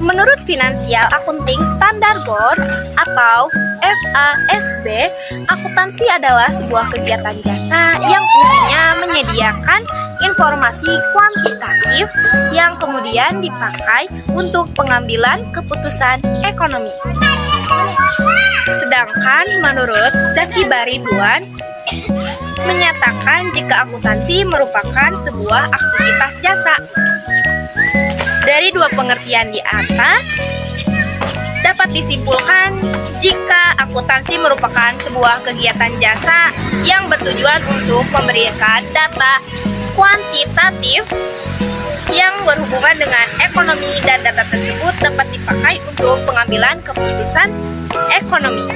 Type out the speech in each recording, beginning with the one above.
Menurut Financial Accounting Standard Board atau FASB, akuntansi adalah sebuah kegiatan jasa yang fungsinya menyediakan informasi kuantitatif yang kemudian dipakai untuk pengambilan keputusan ekonomi. Sedangkan menurut Zaki Baridwan menyatakan jika akuntansi merupakan sebuah aktivitas jasa. Dari dua pengertian di atas, dapat disimpulkan jika akuntansi merupakan sebuah kegiatan jasa yang bertujuan untuk memberikan data kuantitatif yang berhubungan dengan ekonomi dan data tersebut dapat dipakai untuk pengambilan keputusan ekonomi.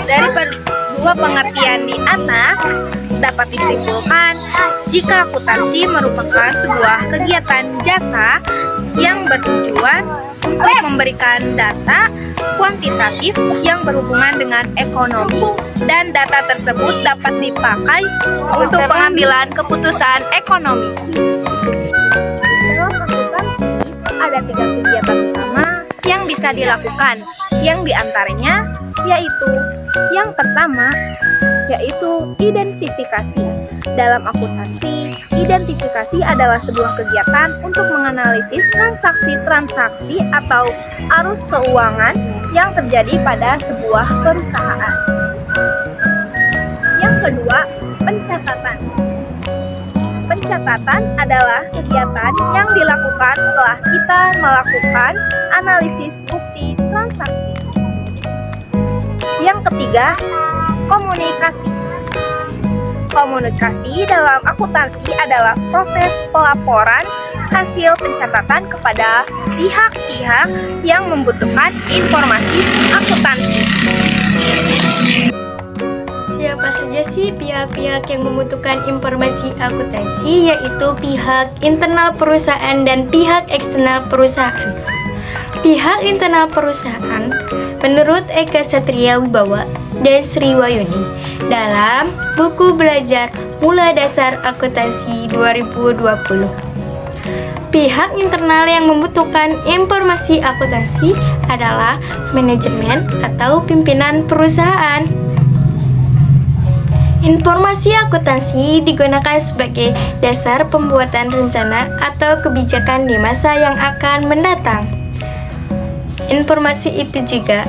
Dari dua pengertian di atas, dapat disimpulkan jika akuntansi merupakan sebuah kegiatan jasa yang bertujuan untuk memberikan data kuantitatif yang berhubungan dengan ekonomi dan data tersebut dapat dipakai untuk pengambilan keputusan ekonomi. Dalam akuntansi ada 3 kegiatan utama yang bisa dilakukan, yang diantaranya yaitu yang pertama yaitu identifikasi. Dalam akuntansi, identifikasi adalah sebuah kegiatan untuk menganalisis transaksi-transaksi atau arus keuangan yang terjadi pada sebuah perusahaan. Yang kedua, pencatatan. Pencatatan adalah kegiatan yang dilakukan setelah kita melakukan analisis bukti transaksi. Yang ketiga, komunikasi. Komunikasi dalam akuntansi adalah proses pelaporan hasil pencatatan kepada pihak-pihak yang membutuhkan informasi akuntansi. Siapa saja sih pihak-pihak yang membutuhkan informasi akuntansi, yaitu pihak internal perusahaan dan pihak eksternal perusahaan. Pihak internal perusahaan menurut Eka Satria Wibawa dan Sri Wayuni dalam buku belajar Mula Dasar Akuntansi 2020. Pihak internal yang membutuhkan informasi akuntansi adalah manajemen atau pimpinan perusahaan. Informasi akuntansi digunakan sebagai dasar pembuatan rencana atau kebijakan di masa yang akan mendatang. Informasi itu juga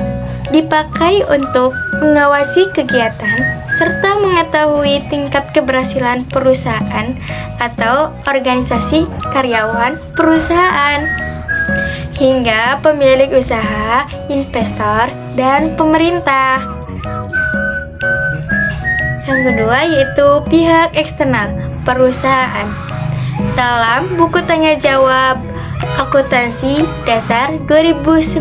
dipakai untuk mengawasi kegiatan serta mengetahui tingkat keberhasilan perusahaan atau organisasi karyawan perusahaan, hingga pemilik usaha, investor, dan pemerintah. Yang kedua yaitu pihak eksternal perusahaan. Dalam buku tanya jawab Akuntansi Dasar 2019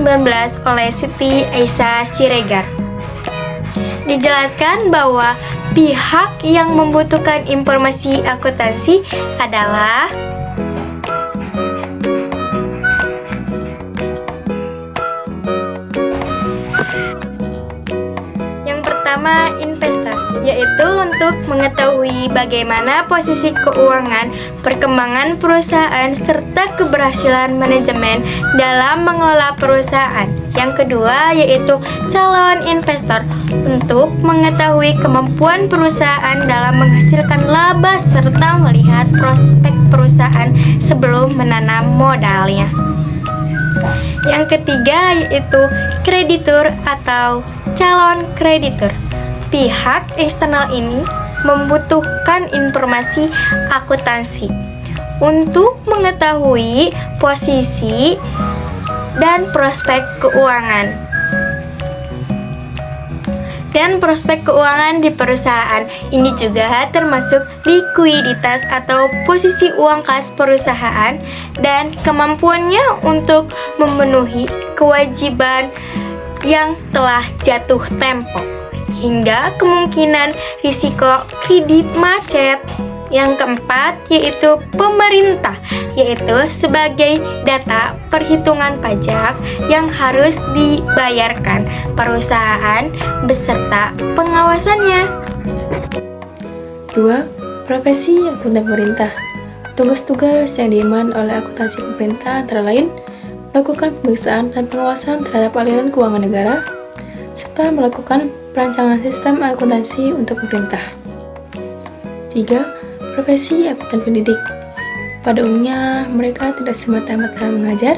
oleh Siti Aisyah Siregar, dijelaskan bahwa pihak yang membutuhkan informasi akuntansi adalah yang pertama, investor, yaitu untuk mengetahui bagaimana posisi keuangan, perkembangan perusahaan, serta keberhasilan manajemen dalam mengelola perusahaan. Yang kedua yaitu calon investor, untuk mengetahui kemampuan perusahaan dalam menghasilkan laba serta melihat prospek perusahaan sebelum menanam modalnya. Yang ketiga yaitu kreditur atau calon kreditur. Pihak eksternal ini membutuhkan informasi akuntansi untuk mengetahui posisi dan prospek keuangan di perusahaan. Ini juga termasuk likuiditas atau posisi uang kas perusahaan dan kemampuannya untuk memenuhi kewajiban yang telah jatuh tempo, hingga kemungkinan risiko kredit macet. Yang keempat yaitu pemerintah, yaitu sebagai data perhitungan pajak yang harus dibayarkan perusahaan beserta pengawasannya. 2. Profesi akuntan pemerintah. Tugas-tugas yang diemban oleh akuntansi pemerintah antara lain melakukan pemeriksaan dan pengawasan terhadap aliran keuangan negara, serta melakukan perancangan sistem akuntansi untuk pemerintah. 3. Profesi akuntan pendidik. Pada umumnya, mereka tidak semata-mata mengajar,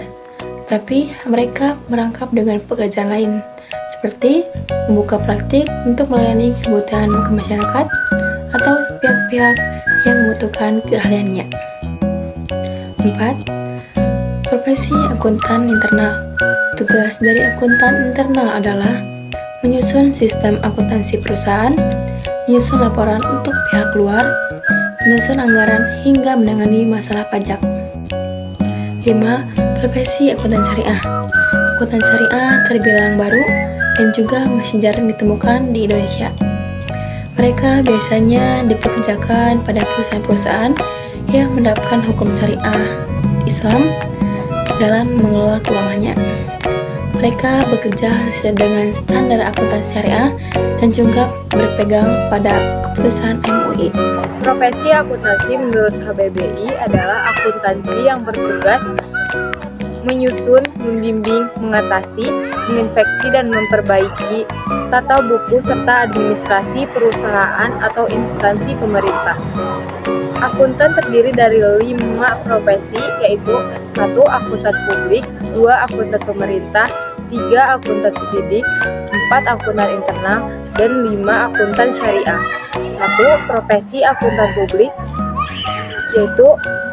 tapi mereka merangkap dengan pekerjaan lain, seperti membuka praktik untuk melayani kebutuhan ke masyarakat atau pihak-pihak yang membutuhkan keahliannya. 4. Profesi akuntan internal. Tugas dari akuntan internal adalah menyusun sistem akuntansi perusahaan, menyusun laporan untuk pihak luar, menyusun anggaran hingga menangani masalah pajak. 5. Profesi akuntan syariah. Akuntan syariah terbilang baru dan juga masih jarang ditemukan di Indonesia. Mereka biasanya dipekerjakan pada perusahaan-perusahaan yang menerapkan hukum syariah Islam dalam mengelola keuangannya. Mereka bekerja sesuai dengan standar akuntansi syariah dan juga berpegang pada keputusan MUI. Profesi akuntansi menurut KBBI adalah akuntansi yang bertugas menyusun, membimbing, mengatasi, menginspeksi, dan memperbaiki tata buku serta administrasi perusahaan atau instansi pemerintah. Akuntan terdiri dari 5 profesi, yaitu 1. Akuntan publik, 2. Akuntan pemerintah, 3. Akuntan pendidik, 4. Akuntan internal, dan 5. Akuntan syariah. 1. Profesi akuntan publik yaitu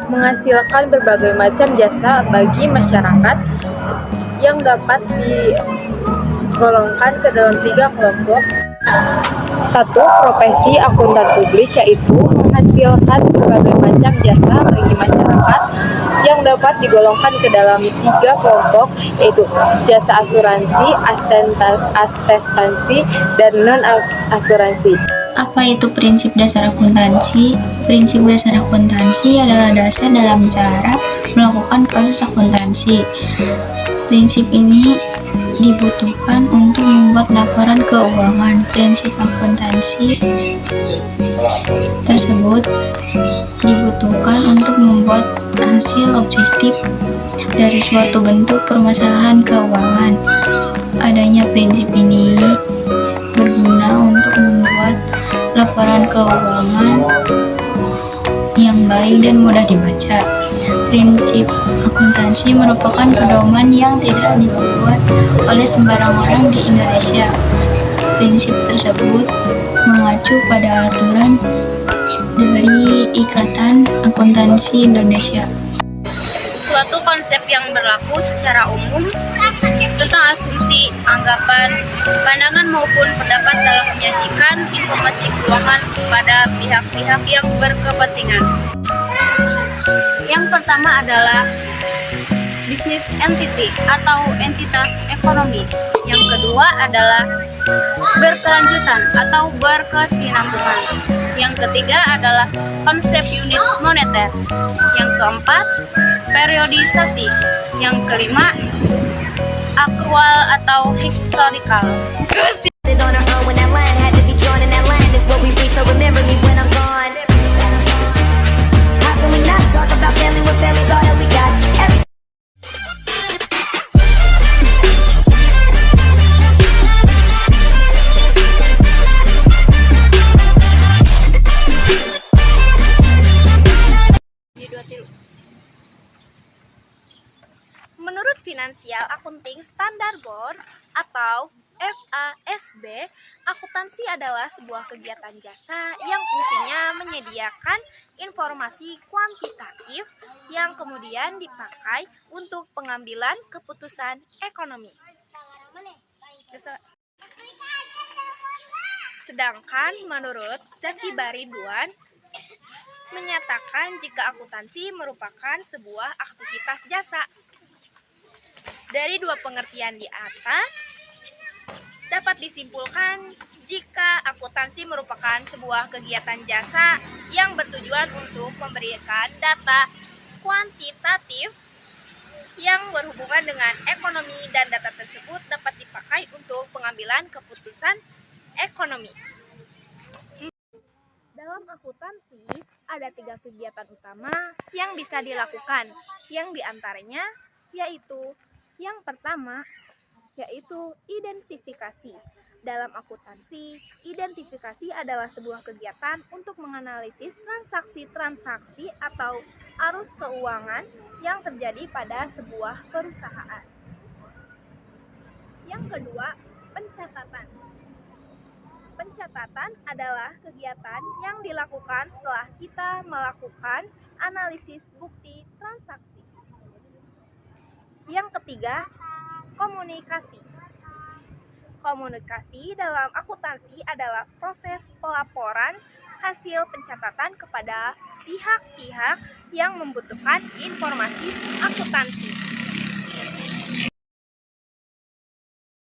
menghasilkan berbagai macam jasa bagi masyarakat yang dapat digolongkan ke dalam 3 kelompok. 1. Profesi akuntan publik yaitu menghasilkan berbagai macam jasa bagi masyarakat yang dapat digolongkan ke dalam 3 kelompok, yaitu jasa asuransi, atestansi, dan non-asuransi. Apa itu prinsip dasar akuntansi? Prinsip dasar akuntansi adalah dasar dalam cara melakukan proses akuntansi. Prinsip ini dibutuhkan untuk membuat laporan keuangan. Prinsip akuntansi tersebut dibutuhkan untuk membuat hasil objektif dari suatu bentuk permasalahan keuangan. Adanya prinsip ini berguna untuk membuat laporan keuangan yang baik dan mudah dibaca. Prinsip akuntansi merupakan pedoman yang tidak dibuat oleh sembarang orang di Indonesia. Prinsip tersebut mengacu pada aturan dari Ikatan Akuntansi Indonesia. Suatu konsep yang berlaku secara umum tentang asumsi, anggapan, pandangan maupun pendapat dalam menyajikan informasi keuangan kepada pihak-pihak yang berkepentingan. Yang pertama adalah business entity atau entitas ekonomi. Yang kedua adalah berkelanjutan atau berkesinambungan. Yang ketiga adalah konsep unit moneter. Yang keempat, periodisasi. Yang kelima, aktual atau historical. Menurut Financial Accounting Standard Board atau FASB, akuntansi adalah sebuah kegiatan jasa yang fungsinya menyediakan informasi kuantitatif yang kemudian dipakai untuk pengambilan keputusan ekonomi. Sedangkan menurut Zaki Bariduan menyatakan jika akuntansi merupakan sebuah aktivitas jasa. Dari 2 pengertian di atas, dapat disimpulkan jika akuntansi merupakan sebuah kegiatan jasa yang bertujuan untuk memberikan data kuantitatif yang berhubungan dengan ekonomi dan data tersebut dapat dipakai untuk pengambilan keputusan ekonomi. Dalam akuntansi, ada 3 kegiatan utama yang bisa dilakukan, yang diantaranya yaitu yang pertama, yaitu identifikasi. Dalam akuntansi, identifikasi adalah sebuah kegiatan untuk menganalisis transaksi-transaksi atau arus keuangan yang terjadi pada sebuah perusahaan. Yang kedua, pencatatan. Pencatatan adalah kegiatan yang dilakukan setelah kita melakukan analisis bukti transaksi. Yang ketiga, komunikasi. Komunikasi dalam akuntansi adalah proses pelaporan hasil pencatatan kepada pihak-pihak yang membutuhkan informasi akuntansi.